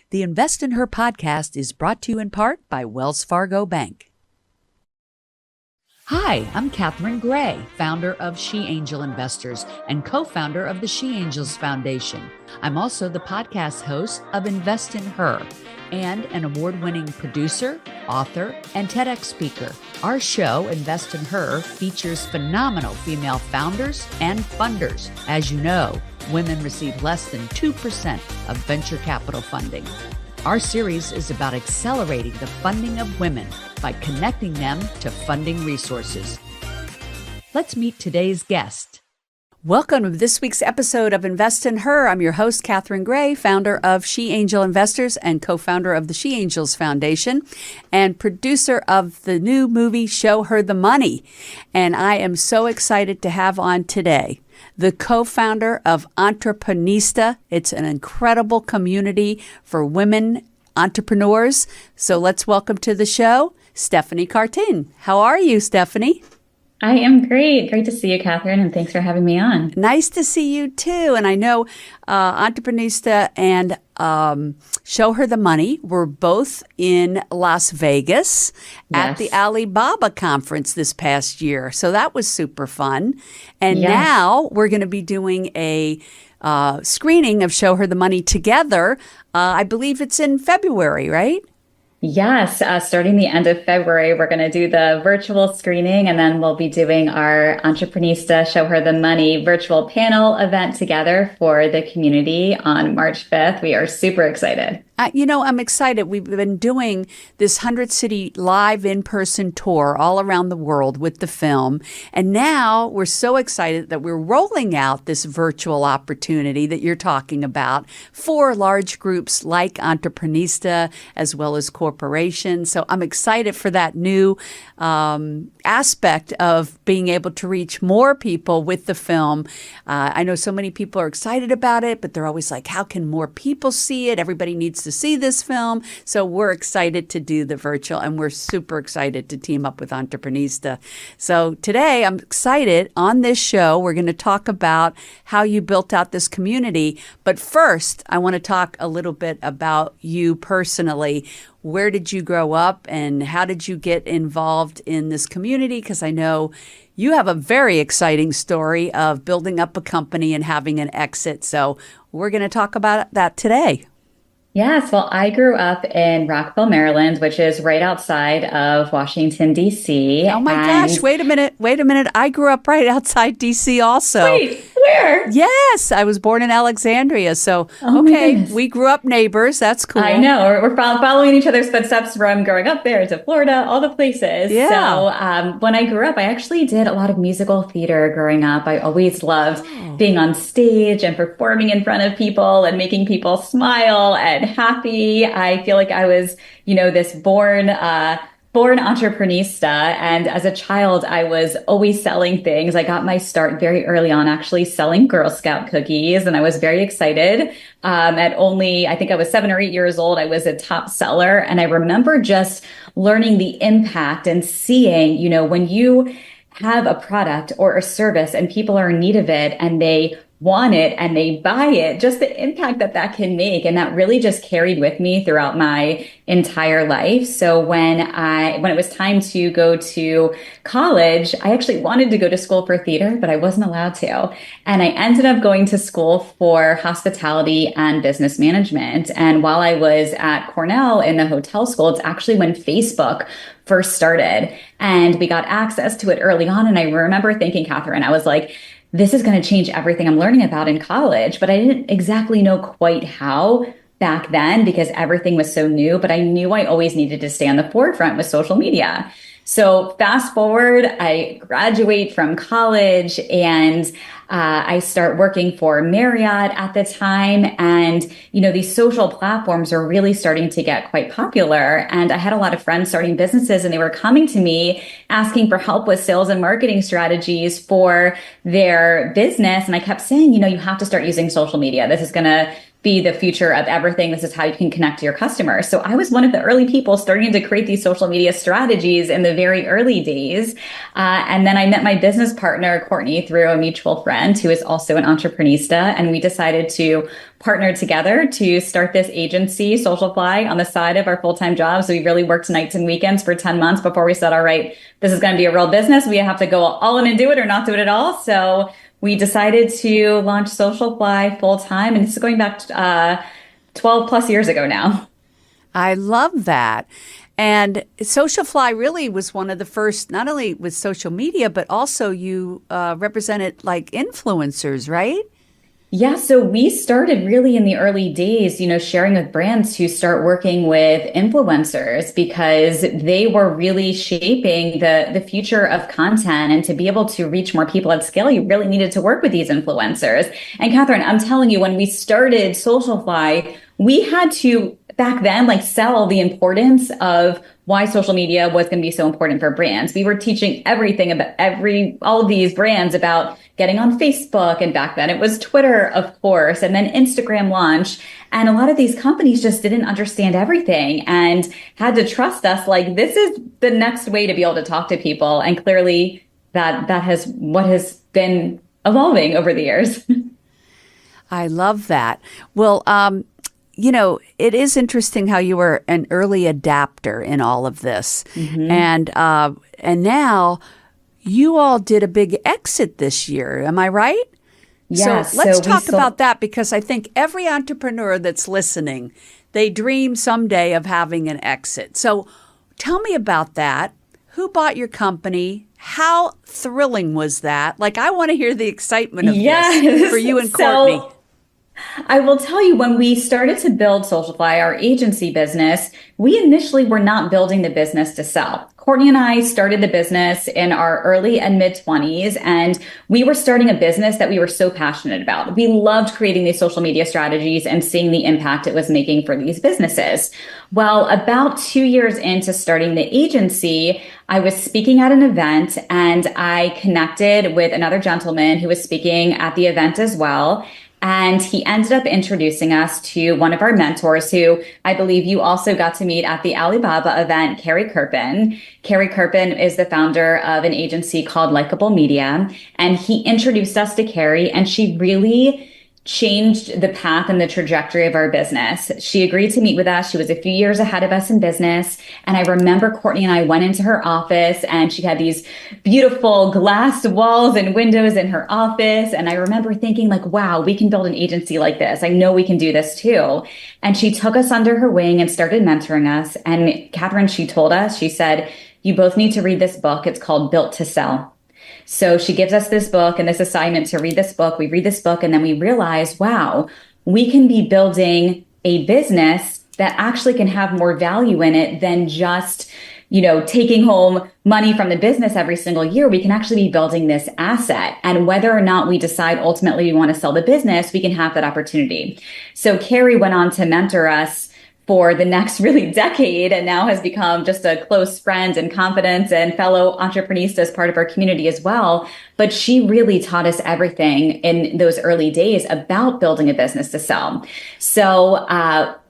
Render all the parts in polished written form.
The Invest in Her podcast is brought to you in part by Wells Fargo Bank. Hi, I'm Catherine Gray, founder of She Angel Investors and co-founder of the She Angels Foundation. I'm also the podcast host of Invest in Her and an award-winning producer, author, and TEDx speaker. Our show, Invest in Her, features phenomenal female founders and funders. As you know, women receive less than 2% of venture capital funding. Our series is about accelerating the funding of women by connecting them to funding resources. Let's meet today's guest. Welcome to this week's episode of Invest in Her. I'm your host, Catherine Gray, founder of She Angel Investors and co-founder of the She Angels Foundation and producer of the new movie, Show Her the Money. And I am so excited to have on today the co-founder of Entreprenista. It's an incredible community for women entrepreneurs. So let's welcome to the show, Stephanie Cartin. How are you, Stephanie? I am great. Great to see you, Catherine, and thanks for having me on. Nice to see you, too. And I know Entreprenista and Show Her the Money were both in Las Vegas at the Alibaba conference this past year. So that was super fun. And now we're going to be doing a screening of Show Her the Money together. I believe it's in February, right? Yes, starting the end of February, we're going to do the virtual screening, and then we'll be doing our Entreprenista Show Her the Money virtual panel event together for the community on March 5th. We are super excited. I'm excited. We've been doing this 100-city live in-person tour all around the world with the film. And now we're so excited that we're rolling out this virtual opportunity that you're talking about for large groups like Entreprenista as well as corporations. So I'm excited for that new aspect of being able to reach more people with the film. I know so many people are excited about it, but they're always like, how can more people see it? Everybody needs to see this film. So we're excited to do the virtual, and we're super excited to team up with Entreprenista. So today I'm excited. On this show, we're going to talk about how you built out this community. But first, I want to talk a little bit about you personally. Where did you grow up and how did you get involved in this community? Because I know you have a very exciting story of building up a company and having an exit. So we're going to talk about that today. Yes, well, I grew up in Rockville, Maryland, which is right outside of Washington, D.C. Oh my gosh, wait a minute. I grew up right outside D.C. also. Wait, where? Yes, I was born in Alexandria. So, okay, we grew up neighbors. That's cool. I know. We're following each other's footsteps from growing up there to Florida, all the places. Yeah. So when I grew up, I actually did a lot of musical theater growing up. I always loved being on stage and performing in front of people and making people smile and happy. I feel like I was, this born entreprenista. And as a child, I was always selling things. I got my start very early on, actually selling Girl Scout cookies. And I was very excited. At only, I think I was 7 or 8 years old, I was a top seller. And I remember just learning the impact and seeing, when you have a product or a service and people are in need of it and they want it and they buy it, just the impact that can make. And that really just carried with me throughout my entire life. So when it was time to go to college, I actually wanted to go to school for theater, but I wasn't allowed to. And I ended up going to school for hospitality and business management. And while I was at Cornell in the hotel school, it's actually when Facebook first started and we got access to it early on. And I remember thinking, Catherine, I was like, this is going to change everything I'm learning about in college, but I didn't exactly know quite how back then because everything was so new, but I knew I always needed to stay on the forefront with social media. So fast forward, I graduate from college and I start working for Marriott at the time. And, these social platforms are really starting to get quite popular. And I had a lot of friends starting businesses and they were coming to me asking for help with sales and marketing strategies for their business. And I kept saying, you have to start using social media. This is going to be the future of everything. This is how you can connect to your customers. So I was one of the early people starting to create these social media strategies in the very early days. And then I met my business partner, Courtney, through a mutual friend who is also an entreprenista. And we decided to partner together to start this agency, Socialfly, on the side of our full-time jobs. We really worked nights and weekends for 10 months before we said, all right, this is going to be a real business. We have to go all in and do it or not do it at all. So we decided to launch Socialfly full-time, and this is going back 12 plus years ago now. I love that. And Socialfly really was one of the first, not only with social media, but also you represented like influencers, right? Yeah, so we started really in the early days, sharing with brands to start working with influencers because they were really shaping the future of content. And to be able to reach more people at scale, you really needed to work with these influencers. And Catherine, I'm telling you, when we started Socialfly, we had to back then sell the importance of why social media was going to be so important for brands. We were teaching everything about all of these brands about getting on Facebook. And back then it was Twitter, of course, and then Instagram launch. And a lot of these companies just didn't understand everything and had to trust us. This is the next way to be able to talk to people. And clearly that has what has been evolving over the years. I love that. Well, it is interesting how you were an early adapter in all of this. Mm-hmm. And now you all did a big exit this year. Am I right? Yes. So let's talk about that, because I think every entrepreneur that's listening, they dream someday of having an exit. So tell me about that. Who bought your company? How thrilling was that? I want to hear the excitement of this for you and Courtney. I will tell you, when we started to build Socialfly, our agency business, we initially were not building the business to sell. Courtney and I started the business in our early and mid 20s, and we were starting a business that we were so passionate about. We loved creating these social media strategies and seeing the impact it was making for these businesses. Well, about 2 years into starting the agency, I was speaking at an event and I connected with another gentleman who was speaking at the event as well. And he ended up introducing us to one of our mentors, who I believe you also got to meet at the Alibaba event, Carrie Cartin. Carrie Cartin is the founder of an agency called Likeable Media. And he introduced us to Carrie, and she really changed the path and the trajectory of our business. She agreed to meet with us. She was a few years ahead of us in business. And I remember Courtney and I went into her office, and she had these beautiful glass walls and windows in her office. And I remember thinking wow, we can build an agency like this. I know we can do this too. And she took us under her wing and started mentoring us. And Catherine, she told us, she said, you both need to read this book. It's called Built to Sell. So she gives us this book and this assignment to read this book. We read this book, and then we realize, wow, we can be building a business that actually can have more value in it than just, taking home money from the business every single year. We can actually be building this asset. And whether or not we decide ultimately we want to sell the business, we can have that opportunity. So Carrie went on to mentor us for the next really decade, and now has become just a close friend and confidant and fellow entreprenista as part of our community as well. But she really taught us everything in those early days about building a business to sell. So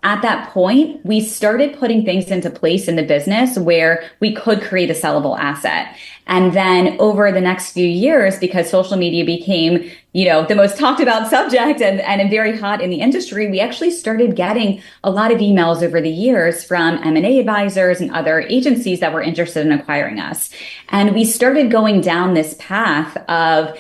at that point, we started putting things into place in the business where we could create a sellable asset. And then over the next few years, because social media became, the most talked about subject and very hot in the industry, we actually started getting a lot of emails over the years from M&A advisors and other agencies that were interested in acquiring us. And we started going down this path of,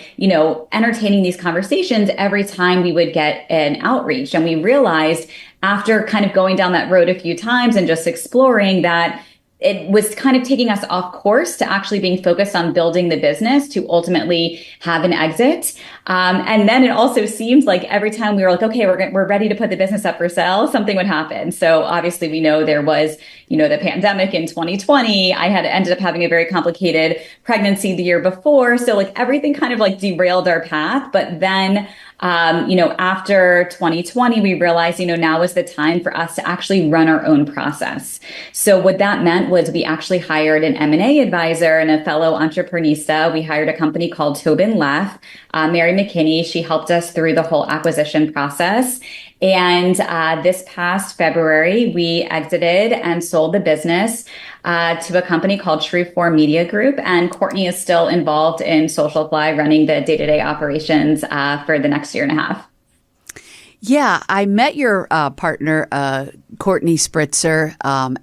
entertaining these conversations every time we would get an outreach. And we realized, after kind of going down that road a few times and just exploring, that it was kind of taking us off course to actually being focused on building the business to ultimately have an exit. And then it also seemed like every time we were okay, we're ready to put the business up for sale, something would happen. So obviously we know there was, the pandemic in 2020. I had ended up having a very complicated pregnancy the year before. So everything kind of derailed our path. But then after 2020, we realized, now is the time for us to actually run our own process. So what that meant was we actually hired an M&A advisor and a fellow entreprenista. We hired a company called Tobin Leff, Mary McKinney. She helped us through the whole acquisition process. And this past February, we exited and sold the business to a company called True4 Media Group. And Courtney is still involved in Socialfly, running the day-to-day operations for the next year and a half. Yeah, I met your partner, Courtney Spritzer,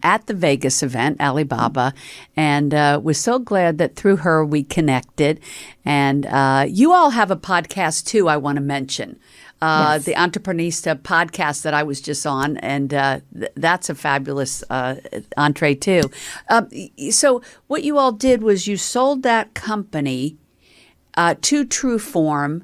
at the Vegas event, Alibaba, and was so glad that through her we connected. And you all have a podcast too, I want to mention. Yes. The Entreprenista podcast that I was just on, and that's a fabulous entree too. So what you all did was you sold that company to Trueform.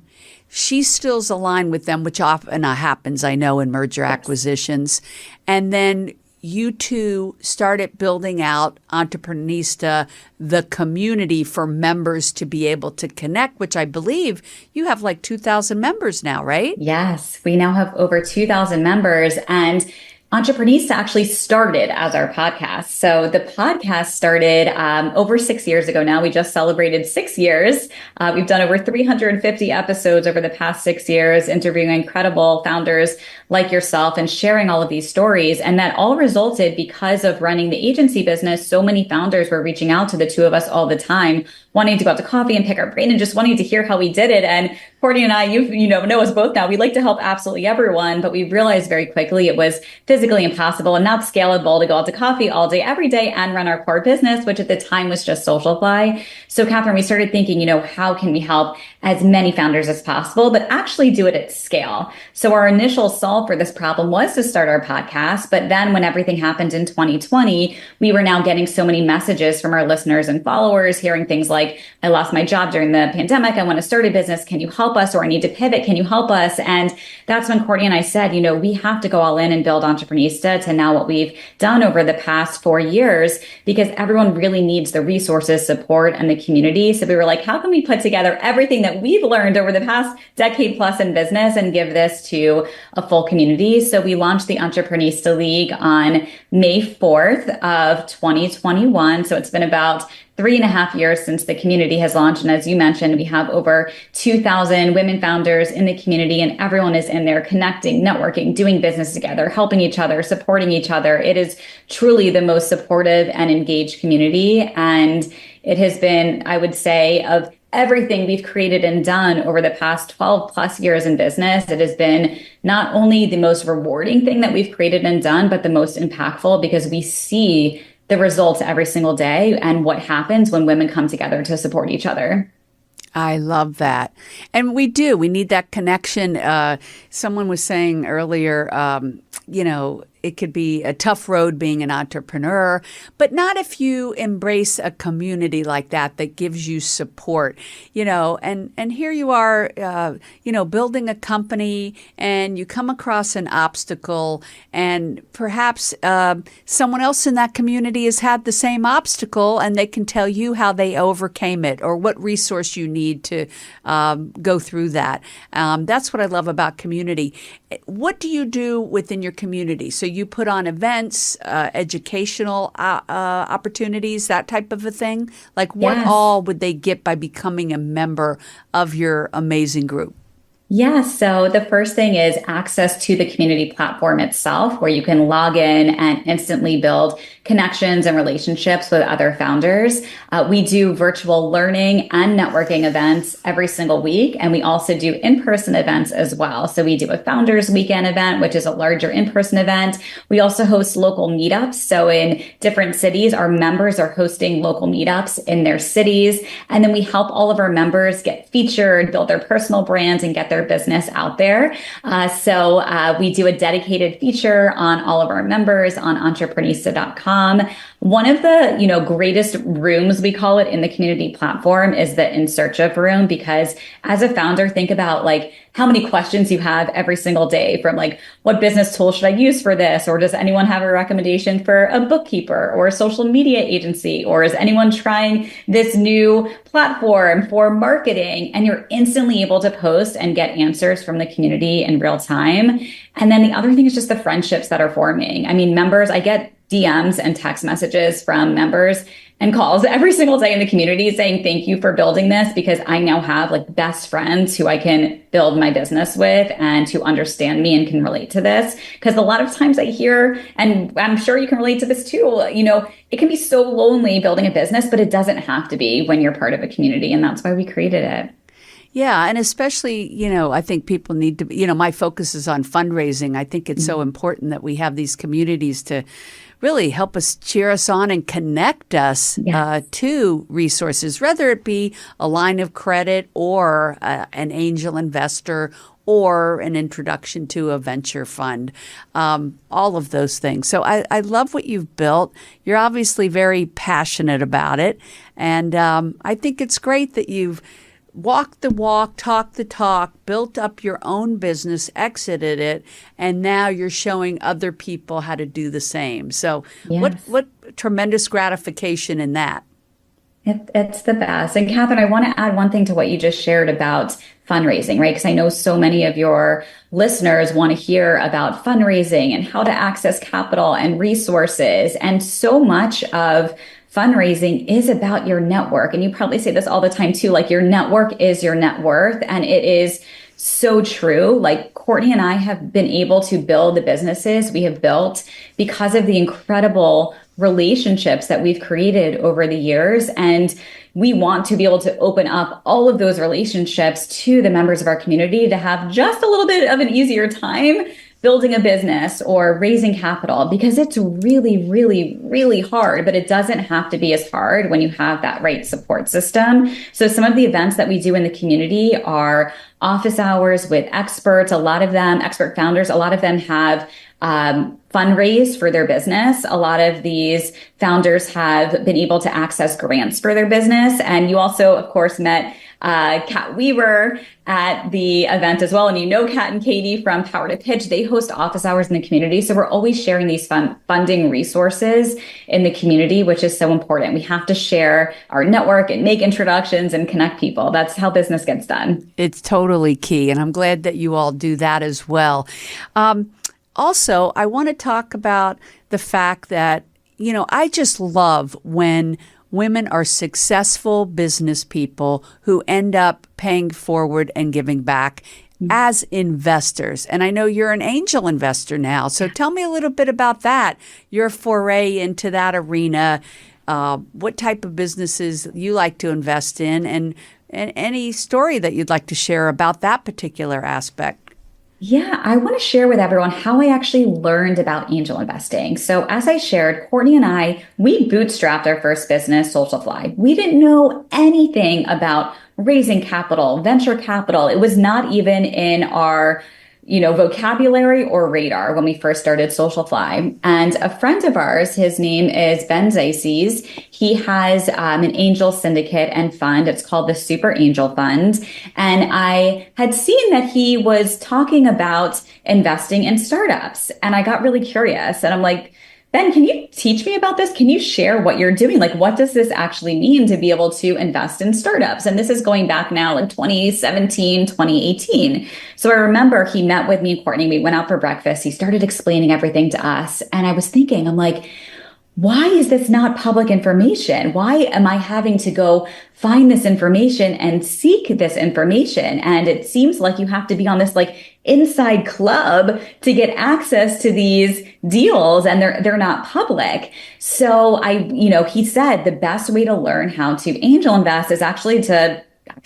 She still's aligned with them, which often happens, I know, in merger acquisitions. And then you two started building out Entreprenista, the community for members to be able to connect, which I believe you have like 2,000 members now, right? Yes, we now have over 2,000 members, and Entreprenista actually started as our podcast. So the podcast started over 6 years ago now. We just celebrated 6 years. We've done over 350 episodes over the past 6 years, interviewing incredible founders like yourself and sharing all of these stories. And that all resulted because of running the agency business. So many founders were reaching out to the two of us all the time, wanting to go out to coffee and pick our brain and just wanting to hear how we did it. And Courtney and I, you know us both now. We like to help absolutely everyone, but we realized very quickly it was physically impossible and not scalable to go out to coffee all day, every day and run our core business, which at the time was just Socialfly. So Catherine, we started thinking, how can we help as many founders as possible, but actually do it at scale? So our initial solve for this problem was to start our podcast. But then when everything happened in 2020, we were now getting so many messages from our listeners and followers, hearing things like, I lost my job during the pandemic. I want to start a business. Can you help us? Or I need to pivot. Can you help us? And that's when Courtney and I said, we have to go all in and build Entreprenista to now what we've done over the past 4 years, because everyone really needs the resources, support, and the community. So we were like, how can we put together everything that we've learned over the past decade plus in business and give this to a full community? So we launched the Entreprenista League on May 4th of 2021. So it's been about 3.5 years since the community has launched. And as you mentioned, we have over 2,000 women founders in the community, and everyone is in there connecting, networking, doing business together, helping each other, supporting each other. It is truly the most supportive and engaged community. And it has been, I would say, of everything we've created and done over the past 12 plus years in business, it has been not only the most rewarding thing that we've created and done, but the most impactful, because we see the results every single day and what happens when women come together to support each other. I love that. And we need that connection. Someone was saying earlier, it could be a tough road being an entrepreneur, but not if you embrace a community like that gives you support, and here you are, building a company, and you come across an obstacle, and perhaps someone else in that community has had the same obstacle, and they can tell you how they overcame it or what resource you need to go through that. That's what I love about community. What do you do within your community? So you put on events, educational opportunities, that type of a thing? Like what all would they get by becoming a member of your amazing group? Yeah, so the first thing is access to the community platform itself, where you can log in and instantly build connections and relationships with other founders. We do virtual learning and networking events every single week, and we also do in-person events as well. So we do a Founders Weekend event, which is a larger in-person event. We also host local meetups. So in different cities, our members are hosting local meetups in their cities, and then we help all of our members get featured, build their personal brands, and get their business out there. So we do a dedicated feature on all of our members on entreprenista.com. One of the, greatest rooms, we call it, in the community platform is the In Search Of room, because as a founder, think about how many questions you have every single day, from what business tool should I use for this? Or does anyone have a recommendation for a bookkeeper or a social media agency? Or is anyone trying this new platform for marketing? And you're instantly able to post and get answers from the community in real time. And then the other thing is just the friendships that are forming. I mean, members, I get DMs and text messages from members and calls every single day in the community saying, thank you for building this, because I now have like best friends who I can build my business with and who understand me and can relate to this. Because a lot of times I hear, and I'm sure you can relate to this too, it can be so lonely building a business, but it doesn't have to be when you're part of a community. And that's why we created it. Yeah. And especially, I think people need to, my focus is on fundraising. I think it's so important that we have these communities to really help us, cheer us on, and connect us to resources, whether it be a line of credit or an angel investor or an introduction to a venture fund, all of those things. So I love what you've built. You're obviously very passionate about it. And I think it's great that you've walked the walk, talked the talk, built up your own business, exited it, and now you're showing other people how to do the same. So what tremendous gratification in that. It's the best. And Catherine, I want to add one thing to what you just shared about fundraising, right? Because I know so many of your listeners want to hear about fundraising and how to access capital and resources. And so much of fundraising is about your network. And you probably say this all the time too, like your network is your net worth. And it is so true. Like Courtney and I have been able to build the businesses we have built because of the incredible relationships that we've created over the years. And we want to be able to open up all of those relationships to the members of our community to have just a little bit of an easier time building a business or raising capital, because it's really, really, really hard, but it doesn't have to be as hard when you have that right support system. So some of the events that we do in the community are office hours with experts. A lot of them, expert founders, a lot of them have fundraised for their business. A lot of these founders have been able to access grants for their business. And you also, of course, met Kat Weaver at the event as well. And Kat and Katie from Power to Pitch, they host office hours in the community. So we're always sharing these funding resources in the community, which is so important. We have to share our network and make introductions and connect people. That's how business gets done. It's totally key. And I'm glad that you all do that as well. Also, I want to talk about the fact that, I just love when women are successful business people who end up paying forward and giving back as investors. And I know you're an angel investor now. So tell me a little bit about that, your foray into that arena, what type of businesses you like to invest in, and any story that you'd like to share about that particular aspect. Yeah, I want to share with everyone how I actually learned about angel investing. So as I shared, Courtney and I, we bootstrapped our first business, Socialfly. We didn't know anything about raising capital, venture capital. It was not even in our vocabulary or radar when we first started Socialfly. And a friend of ours, his name is Ben Zayces. He has an angel syndicate and fund. It's called the Super Angel Fund. And I had seen that he was talking about investing in startups. And I got really curious. And I'm like, Ben, can you teach me about this? Can you share what you're doing? Like, what does this actually mean to be able to invest in startups? And this is going back now in 2017, 2018. So I remember he met with me and Courtney. We went out for breakfast. He started explaining everything to us. And I was thinking, I'm like, why is this not public information? Why am I having to go find this information and seek this information? And it seems like you have to be on this inside club to get access to these deals, and they're not public. So he said the best way to learn how to angel invest is actually to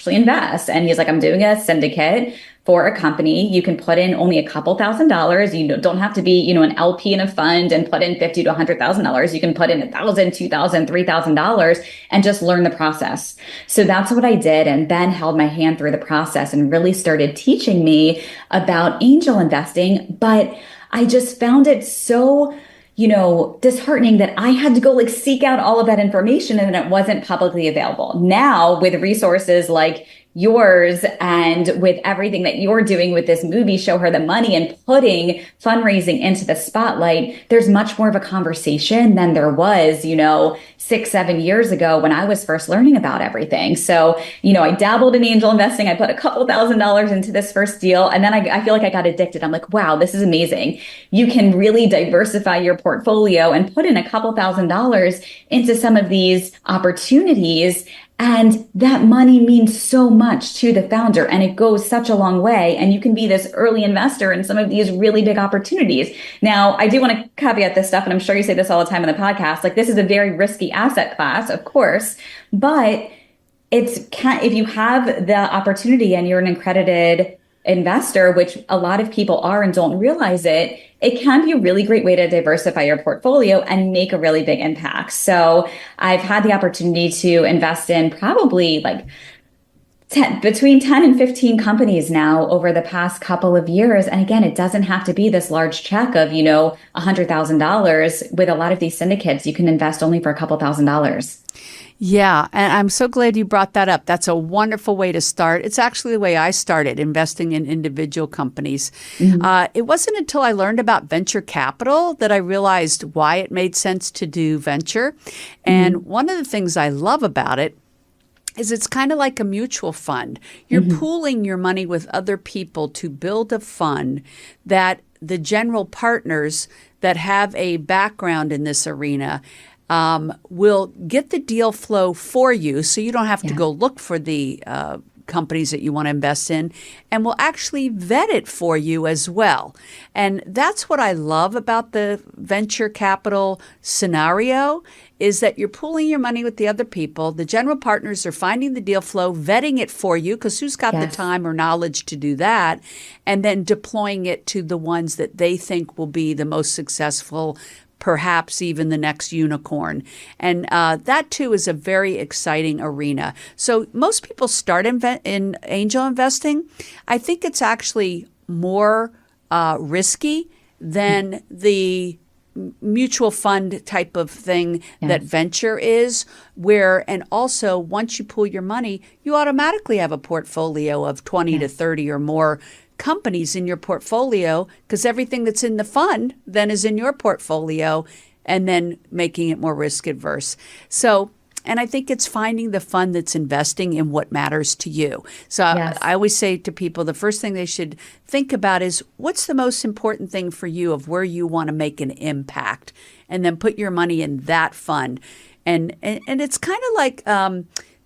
invest. And he's like, I'm doing a syndicate for a company. You can put in only a couple $1,000s. You don't have to be, an LP in a fund and put in $50,000 to $100,000. You can put in $1,000, $2,000, $3,000 and just learn the process. So that's what I did. And Ben held my hand through the process and really started teaching me about angel investing. But I just found it so disheartening that I had to go seek out all of that information and it wasn't publicly available. Now with resources like yours and with everything that you're doing with this movie, Show Her the Money, and putting fundraising into the spotlight, there's much more of a conversation than there was, 6-7 years ago when I was first learning about everything. So, I dabbled in angel investing. I put a couple $1,000s into this first deal. And then I feel like I got addicted. I'm like, wow, this is amazing. You can really diversify your portfolio and put in a couple $1,000s into some of these opportunities. And that money means so much to the founder, and it goes such a long way. And you can be this early investor in some of these really big opportunities. Now, I do want to caveat this stuff, and I'm sure you say this all the time in the podcast, like this is a very risky asset class, of course, but if you have the opportunity and you're an accredited investor, which a lot of people are and don't realize it, it can be a really great way to diversify your portfolio and make a really big impact. So I've had the opportunity to invest in probably like between 10 and 15 companies now over the past couple of years. And again, it doesn't have to be this large check of, $100,000. With a lot of these syndicates, you can invest only for a couple $1,000s. Yeah, and I'm so glad you brought that up. That's a wonderful way to start. It's actually the way I started investing in individual companies. Mm-hmm. It wasn't until I learned about venture capital that I realized why it made sense to do venture. And one of the things I love about it is it's kind of like a mutual fund. You're pooling your money with other people to build a fund that the general partners that have a background in this arena will get the deal flow for you, so you don't have to go look for the companies that you want to invest in, and will actually vet it for you as well. And that's what I love about the venture capital scenario, is that you're pooling your money with the other people. The general partners are finding the deal flow, vetting it for you, because who's got the time or knowledge to do that, and then deploying it to the ones that they think will be the most successful, perhaps even the next unicorn. And that, too, is a very exciting arena. So most people start in angel investing. I think it's actually more risky than the mutual fund type of thing that venture is, and also once you pool your money, you automatically have a portfolio of 20 to 30 or more companies in your portfolio, because everything that's in the fund then is in your portfolio, and then making it more risk adverse. So, and I think it's finding the fund that's investing in what matters to you. So I always say to people, the first thing they should think about is, what's the most important thing for you of where you want to make an impact, and then put your money in that fund. And it's kind of like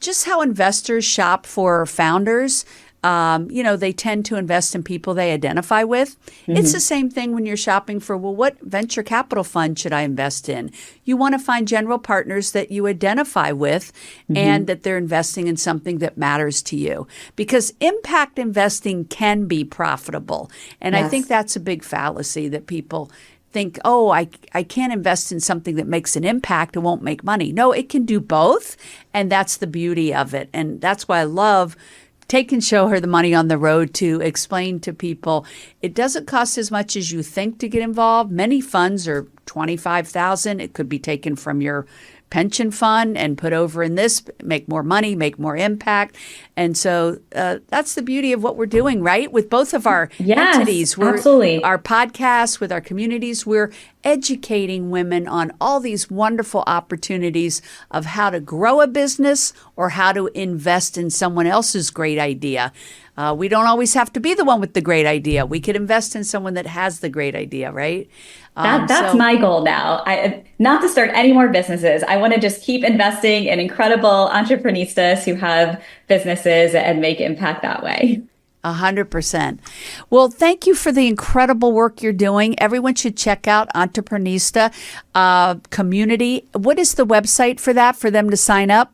just how investors shop for founders. They tend to invest in people they identify with. It's the same thing when you're shopping for, what venture capital fund should I invest in? You want to find general partners that you identify with and that they're investing in something that matters to you, because impact investing can be profitable. And I think that's a big fallacy, that people think, I can't invest in something that makes an impact and won't make money. No, it can do both. And that's the beauty of it. And that's why I love Take and Show Her the Money on the road to explain to people it doesn't cost as much as you think to get involved. Many funds are $25,000. It could be taken from your pension fund and put over in this, make more money, make more impact. And so that's the beauty of what we're doing, right? With both of our entities, absolutely. Our podcasts, with our communities, we're educating women on all these wonderful opportunities of how to grow a business or how to invest in someone else's great idea. We don't always have to be the one with the great idea. We could invest in someone that has the great idea, right? That's my goal now. Not to start any more businesses. I want to just keep investing in incredible entreprenistas who have businesses and make impact that way. 100%. Well, thank you for the incredible work you're doing. Everyone should check out Entreprenista community. What is the website for that, for them to sign up?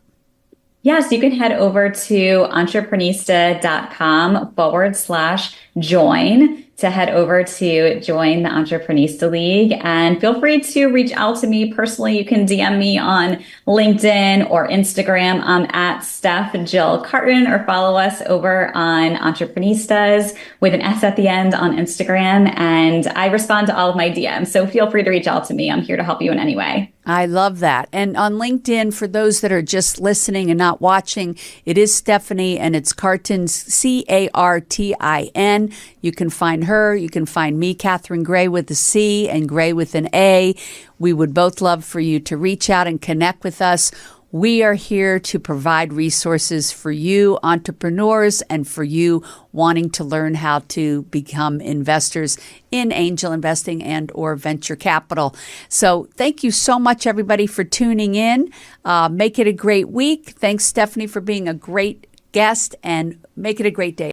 Yes, you can head over to entreprenista.com/join to head over to join the Entreprenista League. And feel free to reach out to me personally. You can DM me on LinkedIn or Instagram. I'm at Steph Jill Cartin, or follow us over on Entreprenistas with an S at the end on Instagram. And I respond to all of my DMs. So feel free to reach out to me. I'm here to help you in any way. I love that. And on LinkedIn, for those that are just listening and not watching, it is Stephanie and it's Cartin, Cartin. You can find her. You can find me, Catherine Gray, with a C and Gray with an A. We would both love for you to reach out and connect with us. We are here to provide resources for you entrepreneurs and for you wanting to learn how to become investors in angel investing and or venture capital. So thank you so much, everybody, for tuning in. Make it a great week. Thanks, Stephanie, for being a great guest, and make it a great day.